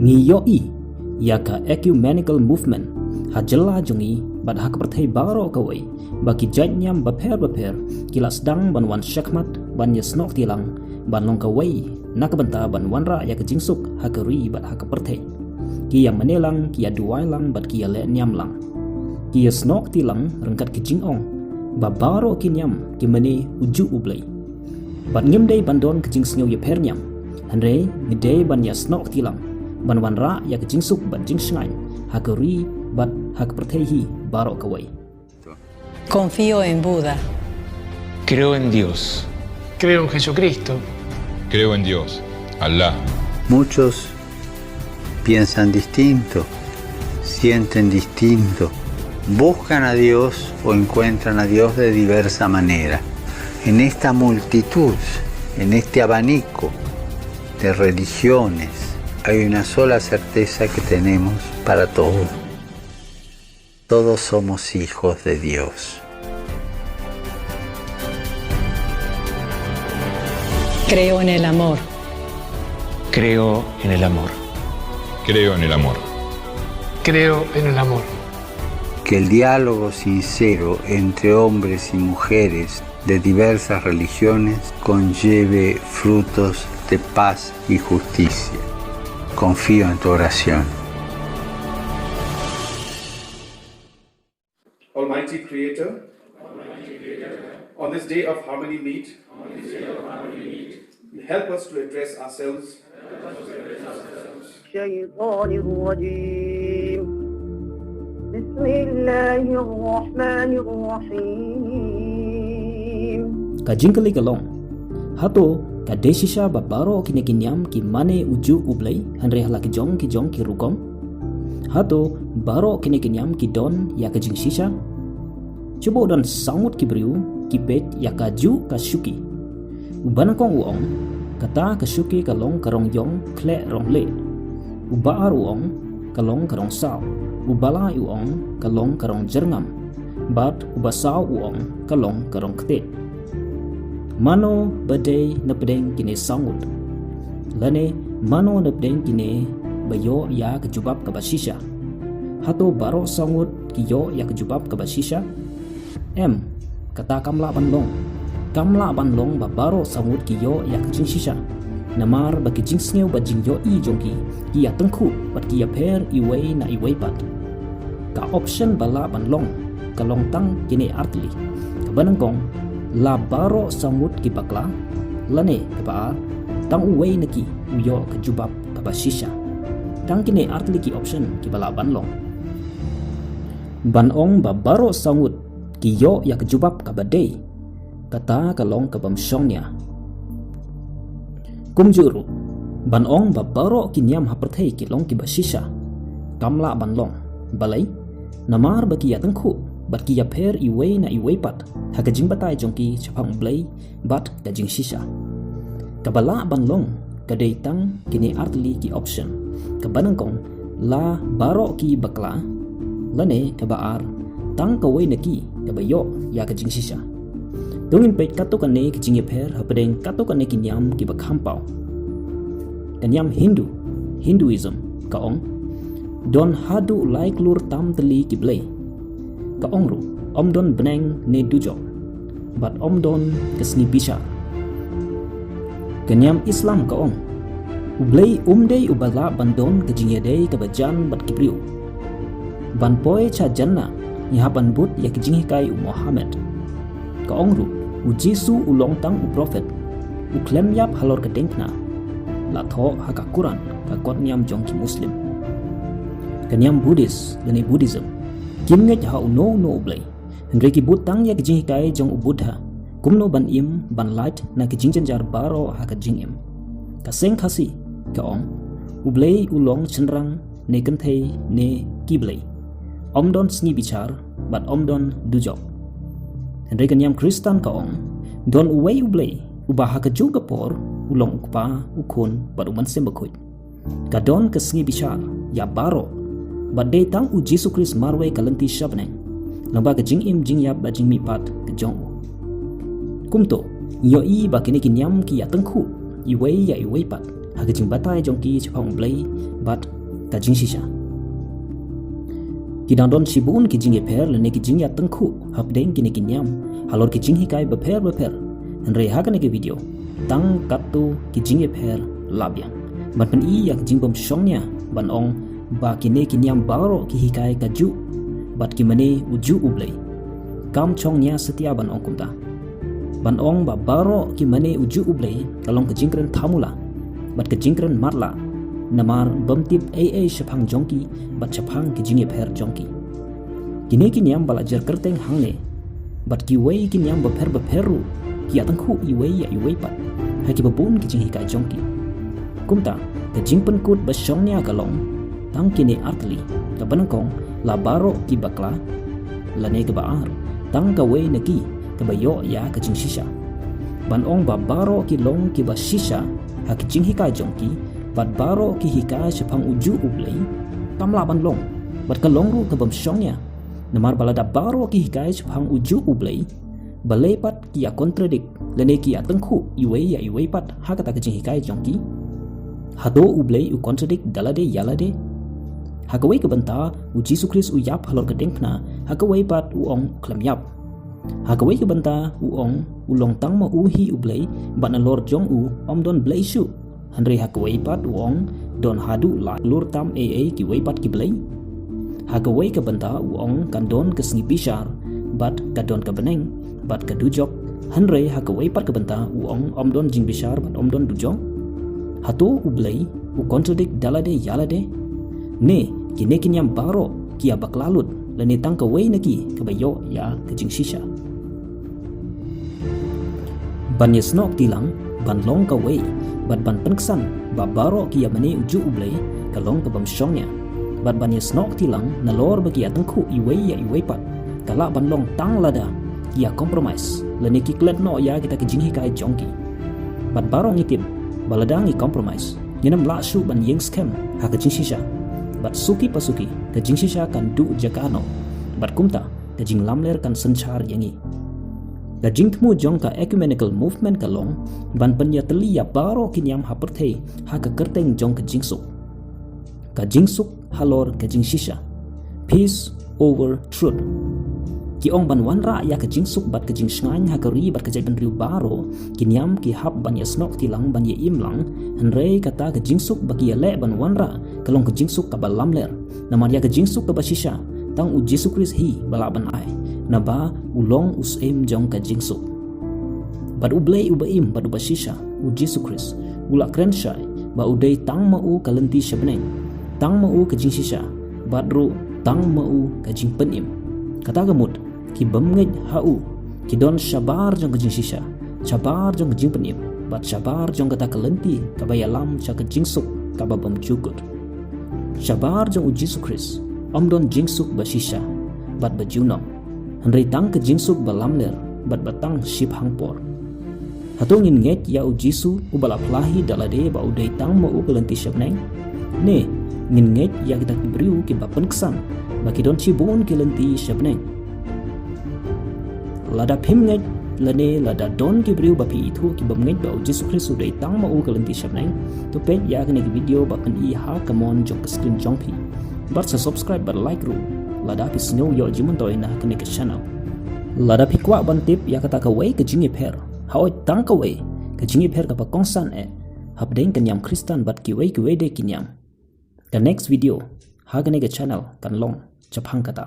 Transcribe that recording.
ngiyoi yaka ecumenical movement hajela jongi bad hak perthai baro kawai baki janyam baper kila sedang ban wan syakmat ban yasnok tilang ban long kawai nakabenta ban wanra yak jingsuk hakari bad hak perthai kia menelang kia duai lang bad kia le nyam lang kia snok tilang rengkat ke jingong babaro kinyam kimani uju ublai bad ngimdei bandon ke jing snyo ye pernyam hanre ngidei ban yasnok tilang ban wanra yak jingsuk ban jingsngai hakari bat hak pertehi barok kawai. Confío en Buda. Creo en Dios. Creo en Jesucristo. Creo en Dios, Allah. Muchos piensan distinto, sienten distinto, buscan a Dios o encuentran a Dios de diversa manera. En esta multitud, en este abanico de religiones, hay una sola certeza que tenemos para todos. Todos somos hijos de Dios. Creo en el amor. Creo en el amor. Creo en el amor. Creo en el amor. Que el diálogo sincero entre hombres y mujeres de diversas religiones conlleve frutos de paz y justicia. Confío en tu oración. Almighty Creator, on this day of Harmony Meet, help us to address ourselves الشيطان الرجيم بسم الله الرحمن الرحيم Kajingkali kalong hato kadesisha babaro kinekinyam ki mane uju ublay hanre hala kijong ki rukom hato baro kinekinyam ki don ya kajing shisha cubo don sangut ki briu ki pet ya kaju kasuki ubanakong uong kata kasuki kalong karong yong kle rong le ubaar uong kalong karong sao ubala uong kalong karong jerngam bat ubasao uong kalong karong kete mano badai napdeng kini sangut lane mano napdeng kini bayo ya kejubab kabasisha hato baro sangut kiyo ya kejubab kabasisha kata kamla banlong babaro sangut kiyo ya kejingsisha namar bagi jingsneu bajing yo i jongki kia tengku bat kia per iwei na iwei pat ka option bala banlong kalong tang kini artli kabanangkong la baro sangut ki bakla lane kaba tang uwei neki uyo kejubab kabasisha tang kini artli ki option ki bala banlong banong babaro sangut kiyo ya kejubab kabadei kata kalong kabamsyongnya kumjuru banong babaro kinyam haperthei kilong kibasisha kamla banlong balai namar bakia tengku bat kia per iwei na iwei pat hakajing batai jongki chapang blai bat kajing shisha kabala banlong kadai tang kini artli ki option kabanangkong la baro ki bakla lane kabaar tang kawai neki kabayo ya kajing shisha tungin peit katokan ne kajing per hapadeng katokan ne kinyam ki bakhampau kanyam Hinduism kaong don hadu like lur tam teli ki blai kaong ru om don beneng ne dujo bat om don kesni bisha kanyam Islam kaong ublai umdei ubala bandon kajing yadei kabajan bat kibriu ban poi cha janna nyahapan but ya kajing hikai Muhammad kaong ru u Jesu ulong tang u prophet u klem yap halor kedengna la tho haka Quran ka kot nyam jongki Muslim kanyam Buddhist dan Buddhism kim nge ha no blai hendre ki butang ya kajing kai jong u Buddha kumno ban im ban light na kajing janjar baro ha kajing im kaseng khasi kaong u blai ulong chenrang ne kanthei ne kiblai om don sni bichar bat om don dujok hendre kanyam Kristan kaong don uwei u blai ubaha ka juga por ulong ukpa ukun bat uman sembakut kadon kesngi bichar ya baro badai tang u Jesu Christ marway kalanti shabneng lamba ka jing im jing yap ba jing mi pat ka jong kumto yo i ba kini kinyam ki ya tengku i wei pat ha ka jing batai jong ki chapang blai bat ka jing shisha kidang don sibun ki jing e per le ne ki jing ya tengku habdeng ki ne ki nyam halor ki jing hikai beper henre hakane ki video tang katu ki jing e per labyang ban pen I yak jing bom shongnya ban ong ba ki ne ki nyam baro ki hikai ka ju bat ki mane uju ublei kam chongnya setia ban ong kumta ban ong ba baro ki mane uju ublei kalong ka jingkren thamula bat ka jingkren marla namar bamtip AA shapang jongki bat shapang ki jing e per jongki kine ki nyam bala jar kerteng hangne bat ki wei ki nyam beperu ki atangku I wei pat ha ki babun ki jing hikai jongki kumta ka jing penkut ba shongnya kalong tang kine artli ka banangkong la baro ki bakla la ne ka baar tang ka wei neki ka bayo ya ka jing shisha ban ong ba baro ki long ki ba shisha ha ki jing hikai jongki bat baro ki hikai shapang uju ublei tamla ban long bat ka long ru ka bam shongnya namar balada baro ki hikai shapang uju ublei balai pat ki ya contradict lene ki ya tengku iwei pat ha kata ka jing hikai jongki hado ublei u contradict dalade yalade ha ka wei ka banta u Jesu Christ u yap halor ka dengpna ha ka wei pat u ong klam yap ha ka wei ka banta u ong u long tang ma u hi ublei bat na lor jong u om don blei shu Henry ha ka wei pat u ong don hadu la lur tam AA ki wei pat ki blei ha ka wei ka banta u ong kan don ka sngi bishar bat ka don ka beneng bat ka dujok Henry ha ka wei pat ka banta u ong om don jing bishar bat om don dujok hato u blei u contradict dalade yalade ne kine kinyam baro ki abak lalut lene tang ka wei neki ka bayo ya ka jing shisha ban yesnok tilang ban long ka wei bat ban penksan ba baro ki ya mane uju ublei ka long ka bam shongnya bat ban yesnok tilang na lor bagi ya tengku iwei pat kala ban long tang lada ki ya compromise lene ki klet no ya kita ka jing hikai jongki bat baro ngitip baladang I compromise yenam la shu ban yeng scam ha ka jing shisha bat suki pasuki ka jing shisha kan du jakano bat kumta ka jing lamler kan senchar yangi ka jing tmu jong ka ecumenical movement ka long ban panya teli ya baro kinyam ha perthei ha ka kerteng jong ka jing suk halor ka jing shisha peace over truth ki ong ban wanra ya ka jing suk bat ka jing shngain ha ka ri bat ka jai ban riu baro kinyam ki hab ban ya snok tilang ban ya imlang henrei kata ka jing suk baki ya le ban wanra kalong ka jing suk ka balamler namar ya ka jing suk ka bashisha tang u Jesu Christ hi bala ban ai na ba ulong usaim jong ka jing suk bat u blei u baim bat u bashisha u Jesu Christ ula krenshai ba u dei tang ma u kalenti shabneng tang ma u ka jing shisha bat ru tang ma u ka jing penim kata gamut ki bamngej hau ki don shabar jong ka jing shisha shabar jong ka jing penim bat shabar jong kata kalenti ka bayalam cha ka jing suk ka babam jugut shabar jong u Jesu Christ om don jing suk ba shisha bat ba junam henrei tang ka jing suk ba lamler bat batang ship hangpor hatongin nget ya u Jesu u bala plahi dalade ba u dei tang ma u kalenti shabneng ne ngin nget ya kita kibriu ki ba penksan ba ki don chibun kilenti shabneng lada phim nget lane lada don ki briu ba pi thu ki bam nget ba u Jesu Christ u dei tang ma u kalenti shabneng to pet ya kene ki video ba kan I ha kamon jong ka screen jong pi bar sa subscribe bar like ru lada pi snow yo jimun to ina kene ka channel lada pi kwa ban tip ya kata ka wei ka jingi per haoi tang ka wei ka jingi per ka ba kongsan habdeng kan yam Kristan bat ki wei de kinyam ka next video ha kene ka channel kan long chapang kata